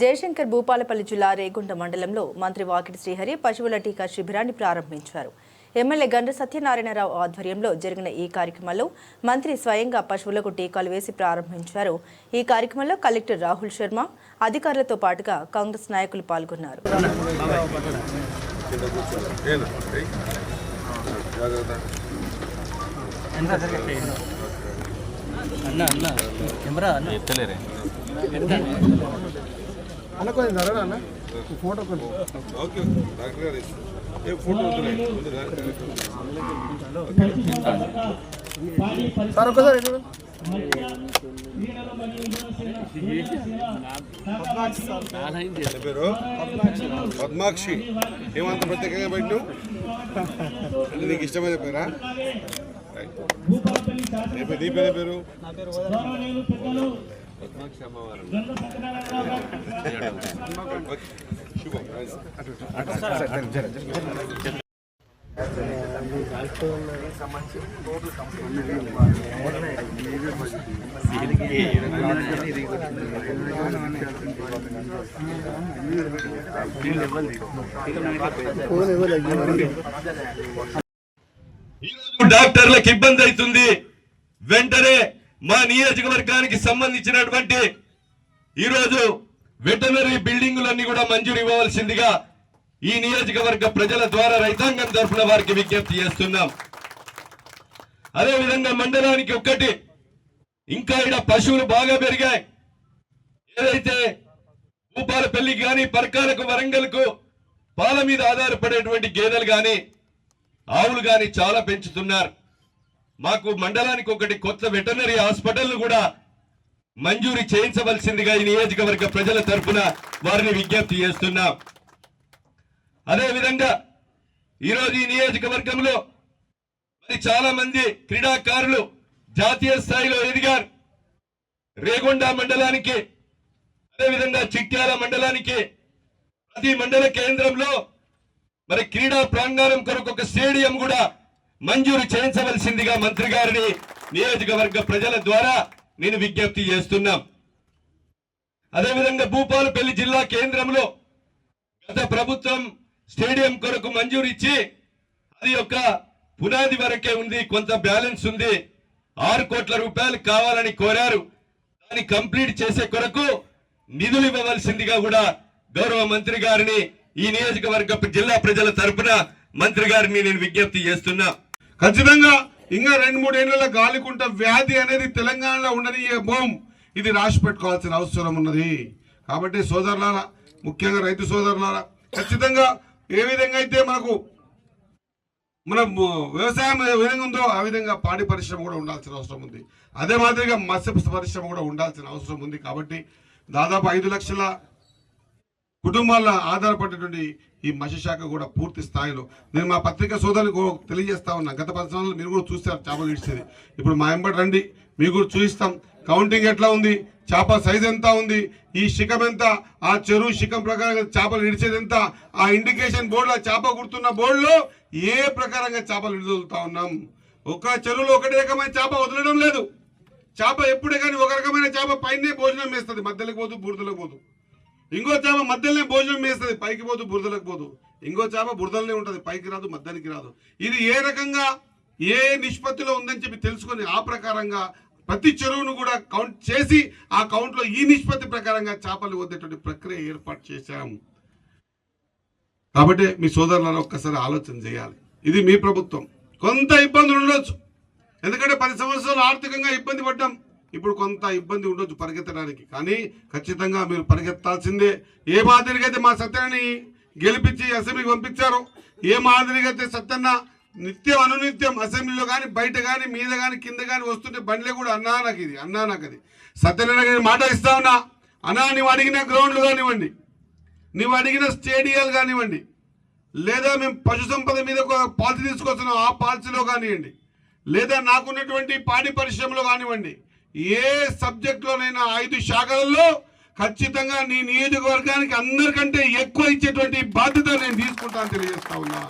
జయశంకర్ భూపాలపల్లి జిల్లా రేగుంట మండలంలో మంత్రి వాకిటి శ్రీహరి పశువుల టీకా శిబిరాన్ని ప్రారంభించారు. ఎమ్మెల్యే గండ్ర సత్యనారాయణరావు ఆధ్వర్యంలో జరిగిన ఈ కార్యక్రమంలో మంత్రి స్వయంగా పశువులకు టీకాలు వేసి ప్రారంభించారు. ఈ కార్యక్రమంలో కలెక్టర్ రాహుల్ శర్మ, అధికారులతో పాటుగా కాంగ్రెస్ నాయకులు పాల్గొన్నారు. పద్మాక్షి ఏమంత ప్రత్యేకంగా పెట్టు నీకు ఇష్టమైన పేరా? నీ పేరు డాక్టర్లకు ఇబ్బంది అవుతుంది. వెంటనే మా నియోజకవర్గానికి సంబంధించినటువంటి ఈరోజు వెటనరీ బిల్డింగులన్నీ కూడా మంజూరు ఇవ్వవలసిందిగా ఈ నియోజకవర్గ ప్రజల ద్వారా రైతాంగం తరఫున వారికి విజ్ఞప్తి చేస్తున్నాం. అదేవిధంగా మండలానికి ఒక్కటి ఇంకా ఇక్కడ పశువులు బాగా పెరిగాయి. ఏదైతే భూపాలపల్లికి కానీ పరకాలకు వరంగల్కు పాల మీద ఆధారపడేటువంటి గేదెలు కానీ ఆవులు కానీ చాలా పెంచుతున్నారు. మాకు మండలానికి ఒకటి కొత్త వెటనరీ హాస్పిటల్ కూడా మంజూరు చేయించవలసిందిగా ఈ నియోజకవర్గ ప్రజల తరఫున వారిని విజ్ఞప్తి చేస్తున్నాం. అదేవిధంగా ఈరోజు ఈ నియోజకవర్గంలో మరి చాలా మంది క్రీడాకారులు జాతీయ స్థాయిలో ఎదిగారు. రేగొండ మండలానికి అదేవిధంగా చిట్యాల మండలానికి ప్రతి మండల కేంద్రంలో మరి క్రీడా ప్రాంగణం కొరకు ఒక స్టేడియం కూడా మంజూరు చేయించవలసిందిగా మంత్రి గారిని నియోజకవర్గ ప్రజల ద్వారా నేను విజ్ఞప్తి చేస్తున్నాం. అదేవిధంగా భూపాలపల్లి జిల్లా కేంద్రంలో గత ప్రభుత్వం స్టేడియం కొరకు మంజూరు ఇచ్చి అది ఒక పునాది వరకే ఉంది, కొంత బ్యాలెన్స్ ఉంది. 6 కోట్ల రూపాయలు కావాలని కోరారు. దాన్ని కంప్లీట్ చేసే కొరకు నిధులు ఇవ్వవలసిందిగా కూడా గౌరవ మంత్రి గారిని ఈ నియోజకవర్గ జిల్లా ప్రజల తరపున మంత్రి గారిని నేను విజ్ఞప్తి చేస్తున్నా. ఖచ్చితంగా ఇంకా 2-3 ఏళ్ల గాలికుంట వ్యాధి అనేది తెలంగాణలో ఉండని ఇది రాసి పెట్టుకోవాల్సిన అవసరం ఉన్నది. కాబట్టి సోదరులారా, ముఖ్యంగా రైతు సోదరులారా, ఖచ్చితంగా ఏ విధంగా అయితే మన వ్యవసాయం ఏ విధంగా ఉందో ఆ విధంగా పాడి పరిశ్రమ కూడా ఉండాల్సిన అవసరం ఉంది. అదే మాదిరిగా మత్స్య పరిశ్రమ కూడా ఉండాల్సిన అవసరం ఉంది. కాబట్టి దాదాపు 5 లక్షల కుటుంబాల ఆధారపడేటువంటి ఈ మత్స్యశాఖ కూడా పూర్తి స్థాయిలో నేను మా పత్రికా సోదరులకు తెలియజేస్తా ఉన్నా. గత 10 సంవత్సరాలు మీరు కూడా చూస్తారు చేపలు ఇచ్చేది. ఇప్పుడు మా ఎంబడి రండి, మీకు కూడా చూపిస్తాం. కౌంటింగ్ ఎట్లా ఉంది, చేప సైజ్ ఎంత ఉంది, ఈ శిఖం ఎంత, ఆ చెరువు శిఖం ప్రకారంగా చేపలు ఇడిచేది ఎంత, ఆ ఇండికేషన్ బోర్డులో చేప గుర్తున్న బోర్డులో ఏ ప్రకారంగా చేపలు విడుదలుతా ఉన్నాం. ఒక చెరువులో ఒకటి రకమైన చేప వదలడం లేదు. చేప ఎప్పుడే కానీ ఒక రకమైన చేప పైనే భోజనం వేస్తుంది, మధ్యలోకి పోదు, బురదలకు పోదు. ఇంకో చేప మధ్యలోనే భోజనం వేస్తుంది, పైకి పోదు, బురదలకు పోదు. ఇంకో చేప బురదలనే ఉంటుంది, పైకి రాదు, మధ్యానికి రాదు. ఇది ఏ రకంగా ఏ నిష్పత్తిలో ఉందని చెప్పి తెలుసుకొని ఆ ప్రకారంగా ప్రతి చెరువును కూడా కౌంట్ చేసి ఆ కౌంట్లో ఈ నిష్పత్తి ప్రకారంగా చేపలు వద్దేటువంటి ప్రక్రియ ఏర్పాటు చేశాం. కాబట్టి మీ సోదరులను ఒక్కసారి ఆలోచన చేయాలి. ఇది మీ ప్రభుత్వం. కొంత ఇబ్బందులు ఉండొచ్చు, ఎందుకంటే 10 సంవత్సరాలు ఆర్థికంగా ఇబ్బంది పడ్డాం. ఇప్పుడు కొంత ఇబ్బంది ఉండొచ్చు పరిగెత్తడానికి, కానీ ఖచ్చితంగా మీరు పరిగెత్తాల్సిందే. ఏ మాదిరిగా అయితే మా సత్యాన్ని గెలిపించి అసెంబ్లీకి పంపించారో, ఏ మాదిరిగా అయితే సత్యన్న నిత్యం అనునిత్యం అసెంబ్లీలో కానీ బయట కానీ మీద కానీ కింద కానీ వస్తుంటే బండ్లే కూడా అన్నా నాకు అది సత్యనారాయణ మాట ఇస్తా ఉన్నా. అన్నా, నువ్వు అడిగిన గ్రౌండ్లు కానివ్వండి, నువ్వు అడిగిన స్టేడియాలు కానివ్వండి, లేదా మేము పశు సంపద మీద పాలసీ తీసుకొస్తున్నాం ఆ పాలసీలో కానివ్వండి, లేదా నాకున్నటువంటి పాడి పరిశ్రమలో కానివ్వండి, ఏ సబ్జెక్టులోనైనా 5 శాఖలలో ఖచ్చితంగా నీ నియోజకవర్గానికి అందరికంటే ఎక్కువ ఇచ్చేటువంటి బాధ్యత నేను తీసుకుంటానని తెలియజేస్తా ఉన్నా.